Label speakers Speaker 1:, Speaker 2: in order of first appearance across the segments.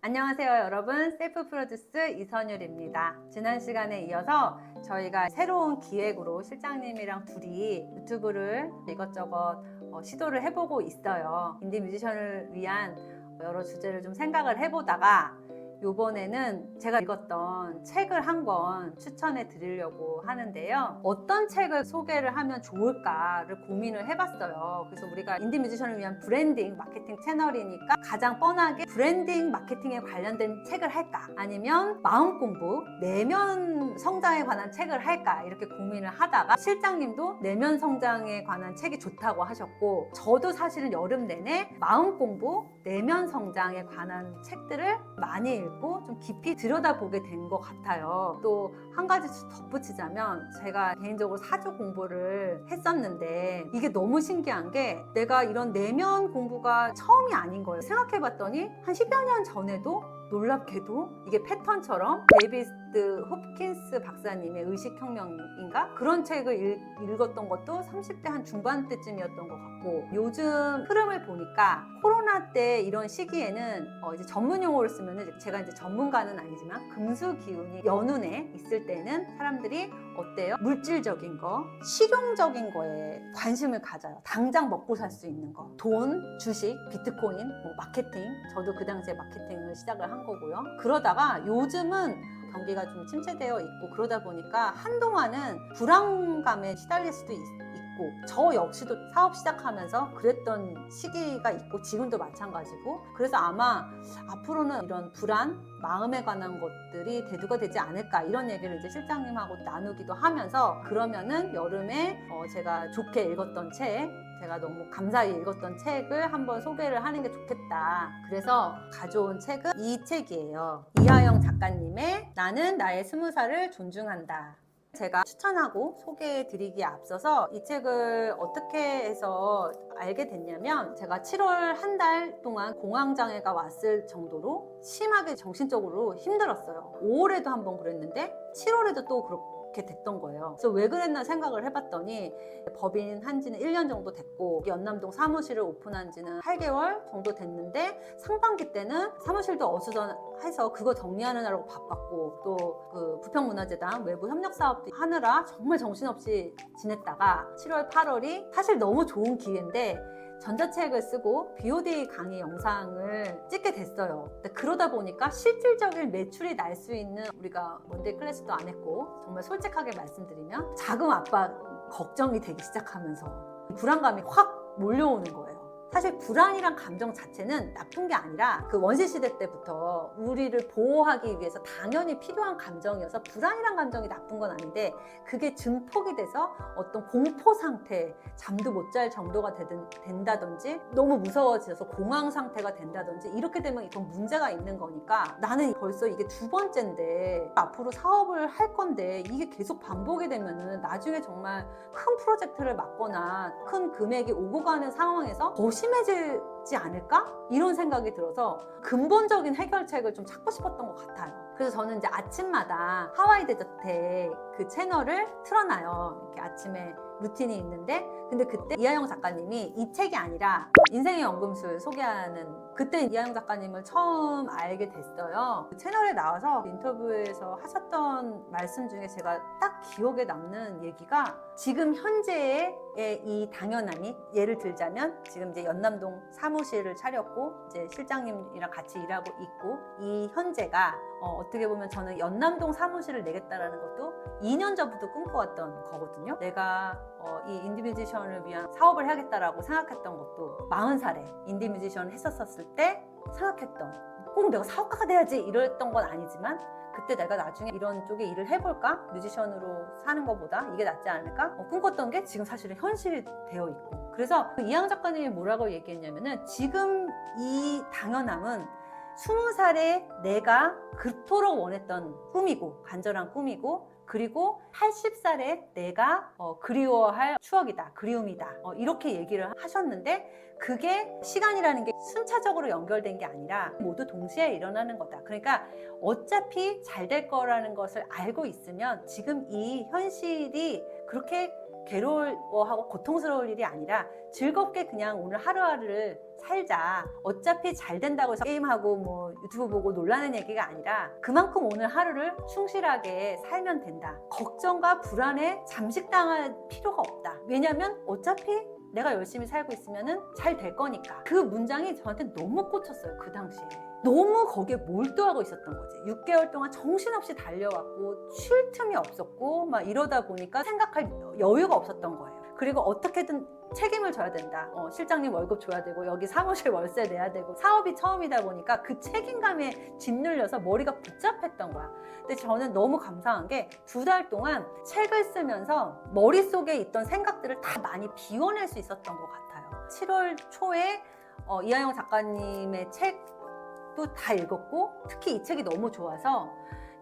Speaker 1: 안녕하세요 여러분, 셀프 프로듀스 이선율입니다. 지난 시간에 이어서 저희가 새로운 기획으로 실장님이랑 둘이 유튜브를 이것저것 시도를 해보고 있어요. 인디 뮤지션을 위한 여러 주제를 좀 생각을 해보다가 요번에는 제가 읽었던 책을 한 권 추천해 드리려고 하는데요. 어떤 책을 소개를 하면 좋을까를 고민을 해봤어요. 그래서 우리가 인디 뮤지션을 위한 브랜딩 마케팅 채널이니까 가장 뻔하게 브랜딩 마케팅에 관련된 책을 할까, 아니면 마음 공부, 내면 성장에 관한 책을 할까, 이렇게 고민을 하다가 실장님도 내면 성장에 관한 책이 좋다고 하셨고, 저도 사실은 여름 내내 마음 공부, 내면 성장에 관한 책들을 많이 읽고 좀 깊이 들여다보게 된 것 같아요. 또 한 가지 덧붙이자면, 제가 개인적으로 사주 공부를 했었는데 이게 너무 신기한 게, 내가 이런 내면 공부가 처음이 아닌 거예요. 생각해봤더니 한 10여 년 전에도 놀랍게도 이게 패턴처럼 데이비드 홉킨스 박사님의 의식혁명인가? 그런 책을 읽었던 것도 30대 한 중반 때쯤이었던 것 같고, 요즘 흐름을 보니까 코로나 때 이런 시기에는 이제 전문 용어를 쓰면은, 제가 이제 전문가는 아니지만 금수기운이 연운에 있을 때는 사람들이 어때요? 물질적인 거, 실용적인 거에 관심을 가져요. 당장 먹고 살 수 있는 거, 돈, 주식, 비트코인, 뭐 마케팅. 저도 그 당시에 마케팅을 시작을 한 거고요. 그러다가 요즘은 경기가 좀 침체되어 있고, 그러다 보니까 한동안은 불안감에 시달릴 수도 있고, 저 역시도 사업 시작하면서 그랬던 시기가 있고 지금도 마찬가지고, 그래서 아마 앞으로는 이런 불안, 마음에 관한 것들이 대두가 되지 않을까, 이런 얘기를 이제 실장님하고 나누기도 하면서, 그러면은 여름에 제가 좋게 읽었던 책, 제가 너무 감사히 읽었던 책을 한번 소개를 하는 게 좋겠다. 그래서 가져온 책은 이 책이에요. 이하영 작가님의 나는 나의 20살을 존중한다. 제가 추천하고 소개해드리기에 앞서서 이 책을 어떻게 해서 알게 됐냐면, 제가 7월 한 달 동안 공황장애가 왔을 정도로 심하게 정신적으로 힘들었어요. 5월에도 한번 그랬는데 7월에도 또 그렇게 됐던 거예요. 그래서 왜 그랬나 생각을 해봤더니, 법인 한 지는 1년 정도 됐고, 연남동 사무실을 오픈한 지는 8개월 정도 됐는데, 상반기 때는 사무실도 어수선해서 그거 정리하느라고 바빴고, 또 그 부평문화재단 외부 협력 사업도 하느라 정말 정신없이 지냈다가 7월, 8월이 사실 너무 좋은 기회인데 전자책을 쓰고 BOD 강의 영상을 찍게 됐어요. 근데 그러다 보니까 실질적인 매출이 날 수 있는, 우리가 먼데이 클래스도 안 했고, 정말 솔직하게 말씀드리면 자금 압박 걱정이 되기 시작하면서 불안감이 확 몰려오는 거예요. 사실 불안이란 감정 자체는 나쁜 게 아니라, 그 원시시대 때부터 우리를 보호하기 위해서 당연히 필요한 감정이어서 불안이란 감정이 나쁜 건 아닌데, 그게 증폭이 돼서 어떤 공포 상태, 잠도 못 잘 정도가 된다든지, 너무 무서워져서 공황 상태가 된다든지, 이렇게 되면 이건 문제가 있는 거니까, 나는 벌써 이게 두 번째인데 앞으로 사업을 할 건데 이게 계속 반복이 되면은 나중에 정말 큰 프로젝트를 맡거나 큰 금액이 오고 가는 상황에서 더 심해지지 않을까? 이런 생각이 들어서 근본적인 해결책을 좀 찾고 싶었던 것 같아요. 그래서 저는 이제 아침마다 하와이 데저텍 그 채널을 틀어놔요. 이렇게 아침에 루틴이 있는데, 근데 그때 이하영 작가님이 이 책이 아니라 인생의 연금술 소개하는, 그때 이하영 작가님을 처음 알게 됐어요. 그 채널에 나와서 인터뷰에서 하셨던 말씀 중에 제가 딱 기억에 남는 얘기가, 지금 현재의 이 당연함이, 예를 들자면 지금 이제 연남동 사무실을 차렸고 이제 실장님이랑 같이 일하고 있고, 이 현재가 어떻게 보면 저는 연남동 사무실을 내겠다라는 것도 2년 전부터 꿈꿔왔던 거거든요. 내가 이 인디 뮤지션을 위한 사업을 해야겠다라고 생각했던 것도 40살에 인디 뮤지션 했었을 때 생각했던, 꼭 내가 사업가가 돼야지 이랬던 건 아니지만, 그때 내가 나중에 이런 쪽에 일을 해볼까? 뮤지션으로 사는 것보다 이게 낫지 않을까? 꿈꿨던 게 지금 사실은 현실이 되어 있고. 그래서 이하영 작가님이 뭐라고 얘기했냐면은, 지금 이 당연함은 20살에 내가 그토록 원했던 꿈이고, 간절한 꿈이고, 그리고 80살에 내가 그리워할 추억이다, 그리움이다, 이렇게 얘기를 하셨는데, 그게 시간이라는 게 순차적으로 연결된 게 아니라 모두 동시에 일어나는 거다. 그러니까 어차피 잘 될 거라는 것을 알고 있으면 지금 이 현실이 그렇게 괴로워하고 고통스러울 일이 아니라 즐겁게 그냥 오늘 하루하루를 살자. 어차피 잘 된다고 해서 게임하고 뭐 유튜브 보고 놀라는 얘기가 아니라 그만큼 오늘 하루를 충실하게 살면 된다. 걱정과 불안에 잠식당할 필요가 없다. 왜냐면 어차피 내가 열심히 살고 있으면 잘 될 거니까. 그 문장이 저한테 너무 꽂혔어요. 그 당시에. 너무 거기에 몰두하고 있었던 거지. 6개월 동안 정신없이 달려왔고 쉴 틈이 없었고 막 이러다 보니까 생각할 여유가 없었던 거예요. 그리고 어떻게든 책임을 져야 된다. 실장님 월급 줘야 되고 여기 사무실 월세 내야 되고 사업이 처음이다 보니까 그 책임감에 짓눌려서 머리가 복잡했던 거야. 근데 저는 너무 감사한 게 2달 동안 책을 쓰면서 머릿속에 있던 생각들을 다 많이 비워낼 수 있었던 것 같아요. 7월 초에 이하영 작가님의 책도 다 읽었고 특히 이 책이 너무 좋아서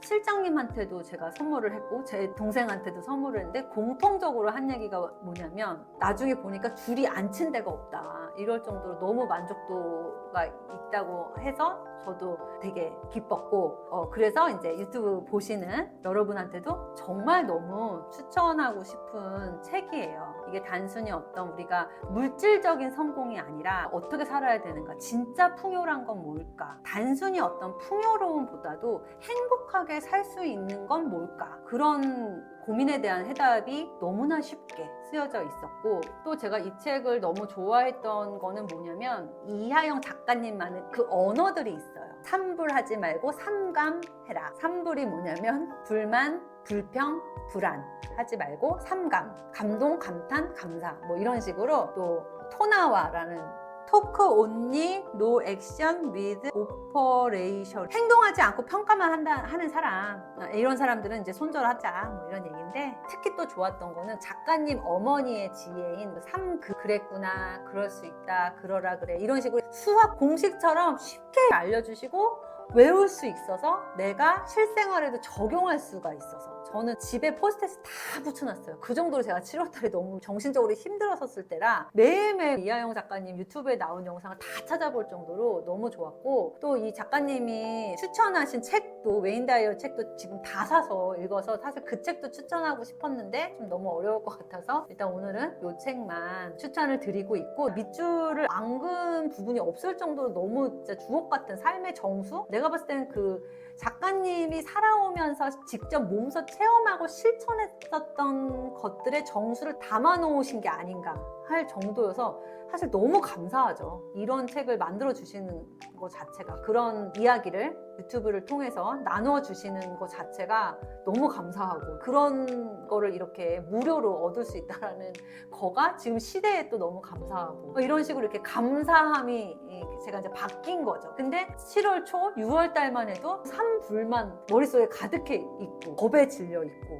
Speaker 1: 실장님한테도 제가 선물을 했고 제 동생한테도 선물을 했는데 공통적으로 한 얘기가 뭐냐면 나중에 보니까 줄이 안 친 데가 없다 이럴 정도로 너무 만족도가 있다고 해서 저도 되게 기뻤고 그래서 이제 유튜브 보시는 여러분한테도 정말 너무 추천하고 싶은 책이에요. 이게 단순히 어떤 우리가 물질적인 성공이 아니라 어떻게 살아야 되는가, 진짜 풍요란 건 뭘까, 단순히 어떤 풍요로움보다도 행복하게 살 수 있는 건 뭘까, 그런 고민에 대한 해답이 너무나 쉽게 쓰여져 있었고 또 제가 이 책을 너무 좋아했던 거는 뭐냐면 이하영 작가님만의 그 언어들이 있어요. 삼불하지 말고 삼감해라. 삼불이 뭐냐면 불만, 불평, 불안 하지 말고 삼감, 감동, 감탄, 감사 뭐 이런 식으로 또 토나와라는 토크 온리 노 액션 위드 오퍼레이션 행동하지 않고 평가만 하는 사람 이런 사람들은 이제 손절하자 뭐 이런 얘기인데 특히 또 좋았던 거는 작가님 어머니의 지혜인 그랬구나 그럴 수 있다 그러라 그래 이런 식으로 수학 공식처럼 쉽게 알려주시고 외울 수 있어서 내가 실생활에도 적용할 수가 있어서 저는 집에 포스트잇 다 붙여놨어요. 그 정도로 제가 7월달에 너무 정신적으로 힘들었었을 때라 매일매일 이하영 작가님 유튜브에 나온 영상을 다 찾아볼 정도로 너무 좋았고 또 이 작가님이 추천하신 책도 웨인 다이어 책도 지금 다 사서 읽어서 사실 그 책도 추천하고 싶었는데 좀 너무 어려울 것 같아서 일단 오늘은 이 책만 추천을 드리고 있고 밑줄을 안 그은 부분이 없을 정도로 너무 진짜 주옥 같은 삶의 정수? 내가 봤을 때는 그 작가님이 살아오면서 직접 몸소 체험하고 실천했었던 것들의 정수를 담아놓으신 게 아닌가 할 정도여서 사실 너무 감사하죠. 이런 책을 만들어 주시는 것 자체가 그런 이야기를 유튜브를 통해서 나누어 주시는 것 자체가 너무 감사하고 그런 거를 이렇게 무료로 얻을 수 있다는 거가 지금 시대에 또 너무 감사하고 이런 식으로 이렇게 감사함이 제가 이제 바뀐 거죠. 근데 7월 초 6월 달만 해도 산불만 머릿속에 가득해 있고 겁에 질려 있고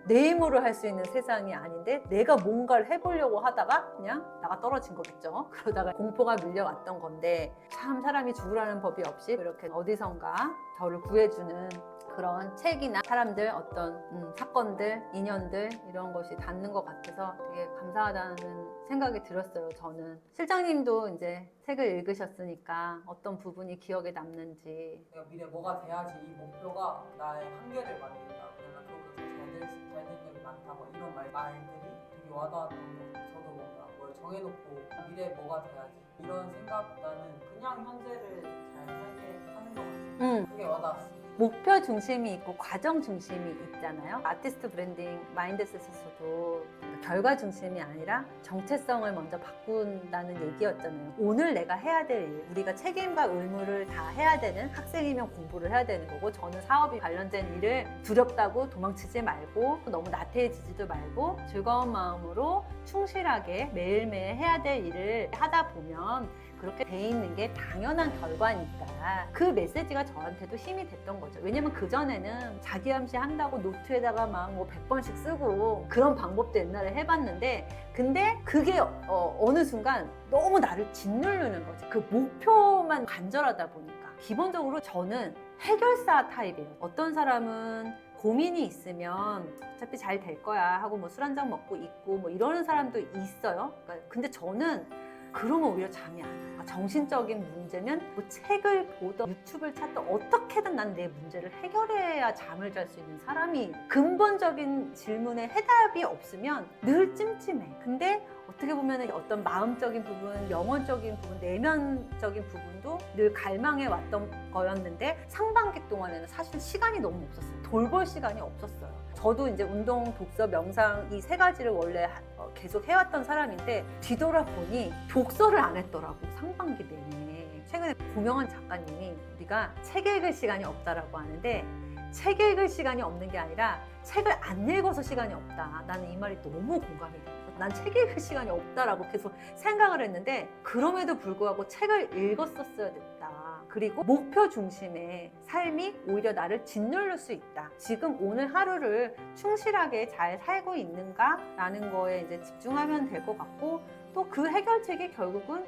Speaker 1: 내 힘으로 할 수 있는 세상이 아닌데 내가 뭔가를 해보려고 하다가 그냥 나가 떨어진 거겠죠. 그러다가 공포가 밀려왔던 건데 참 사람이 죽으라는 법이 없이 이렇게 어디선가 저를 구해주는 그런 책이나 사람들 어떤 사건들 인연들 이런 것이 닿는 것 같아서 되게 감사하다는 생각이 들었어요. 저는 실장님도 이제 책을 읽으셨으니까 어떤 부분이 기억에 남는지
Speaker 2: 내가 미래 뭐가 돼야지 이 목표가 나의 한계를 만든다 그러면 그거보다 잘 될 일이 많다 뭐 이런 말들이 되게 와닿았던 것 같아요. 저도 뭔가 뭘 정해놓고 미래 뭐가 돼야지 이런 생각보다는 그냥 현재를 잘 살게 하는 것 같아요. 그게 와닿았어요.
Speaker 1: 목표 중심이 있고 과정 중심이 있잖아요. 아티스트 브랜딩 마인드셋에서도 결과 중심이 아니라 정체성을 먼저 바꾼다는 얘기였잖아요. 오늘 내가 해야 될 일, 우리가 책임과 의무를 다 해야 되는 학생이면 공부를 해야 되는 거고 저는 사업이 관련된 일을 두렵다고 도망치지 말고 너무 나태해지지도 말고 즐거운 마음으로 충실하게 매일매일 해야 될 일을 하다 보면 그렇게 돼 있는 게 당연한 결과니까 그 메시지가 저한테도 힘이 됐던 거죠. 왜냐면 그전에는 자기 암시 한다고 노트에다가 막 뭐 100번씩 쓰고 그런 방법도 옛날에 해봤는데 근데 그게 어느 순간 너무 나를 짓누르는 거지. 그 목표만 간절하다 보니까 기본적으로 저는 해결사 타입이에요. 어떤 사람은 고민이 있으면 어차피 잘 될 거야 하고 뭐 술 한 잔 먹고 있고 뭐 이러는 사람도 있어요. 그러니까 근데 저는 그러면 오히려 잠이 안 와요. 정신적인 문제면 뭐 책을 보던 유튜브를 찾던 어떻게든 난 내 문제를 해결해야 잠을 잘 수 있는 사람이 근본적인 질문에 해답이 없으면 늘 찜찜해. 근데 어떻게 보면 어떤 마음적인 부분, 영혼적인 부분, 내면적인 부분도 늘 갈망해 왔던 거였는데 상반기 동안에는 사실 시간이 너무 없었어요. 돌볼 시간이 없었어요. 저도 이제 운동, 독서, 명상 이 세 가지를 원래 계속 해왔던 사람인데 뒤돌아보니 독서를 안 했더라고, 상반기 내내. 최근에 고명한 작가님이 우리가 책 읽을 시간이 없다라고 하는데 책 읽을 시간이 없는 게 아니라 책을 안 읽어서 시간이 없다. 나는 이 말이 너무 공감이 돼요. 난 책 읽을 시간이 없다라고 계속 생각을 했는데 그럼에도 불구하고 책을 읽었었어야 됐다. 그리고 목표 중심의 삶이 오히려 나를 짓누를 수 있다. 지금 오늘 하루를 충실하게 잘 살고 있는가라는 거에 이제 집중하면 될 것 같고 또 그 해결책이 결국은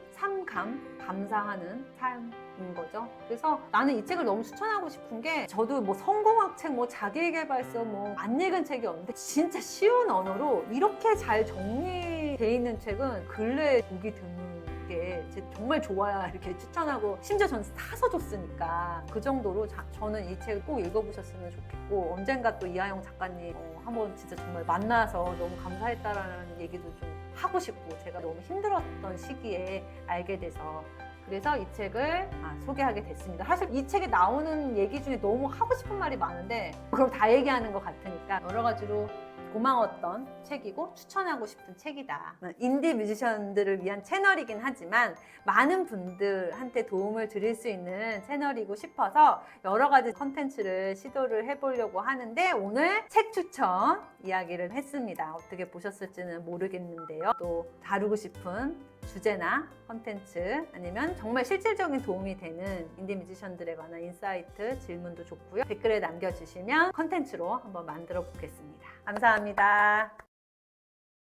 Speaker 1: 감사하는 삶인 거죠. 그래서 나는 이 책을 너무 추천하고 싶은 게 저도 뭐 성공학 책, 뭐 자기계발서 뭐 안 읽은 책이 없는데 진짜 쉬운 언어로 이렇게 잘 정리되어 있는 책은 근래에 보기 드문 게 정말 좋아야 이렇게 추천하고 심지어 저는 사서 줬으니까 그 정도로 저는 이 책을 꼭 읽어보셨으면 좋겠고 언젠가 또 이하영 작가님 한번 진짜 정말 만나서 너무 감사했다라는 얘기도 좀 하고 싶고 제가 너무 힘들었던 시기에 알게 돼서 그래서 이 책을 소개하게 됐습니다. 사실 이 책에 나오는 얘기 중에 너무 하고 싶은 말이 많은데 그럼 다 얘기하는 것 같으니까 여러 가지로 고마웠던 책이고 추천하고 싶은 책이다. 인디 뮤지션들을 위한 채널이긴 하지만 많은 분들한테 도움을 드릴 수 있는 채널이고 싶어서 여러 가지 컨텐츠를 시도를 해보려고 하는데 오늘 책 추천 이야기를 했습니다. 어떻게 보셨을지는 모르겠는데요. 또 다루고 싶은 주제나 컨텐츠 아니면 정말 실질적인 도움이 되는 인디 뮤지션들에 관한 인사이트 질문도 좋고요. 댓글에 남겨주시면 컨텐츠로 한번 만들어 보겠습니다. 감사합니다.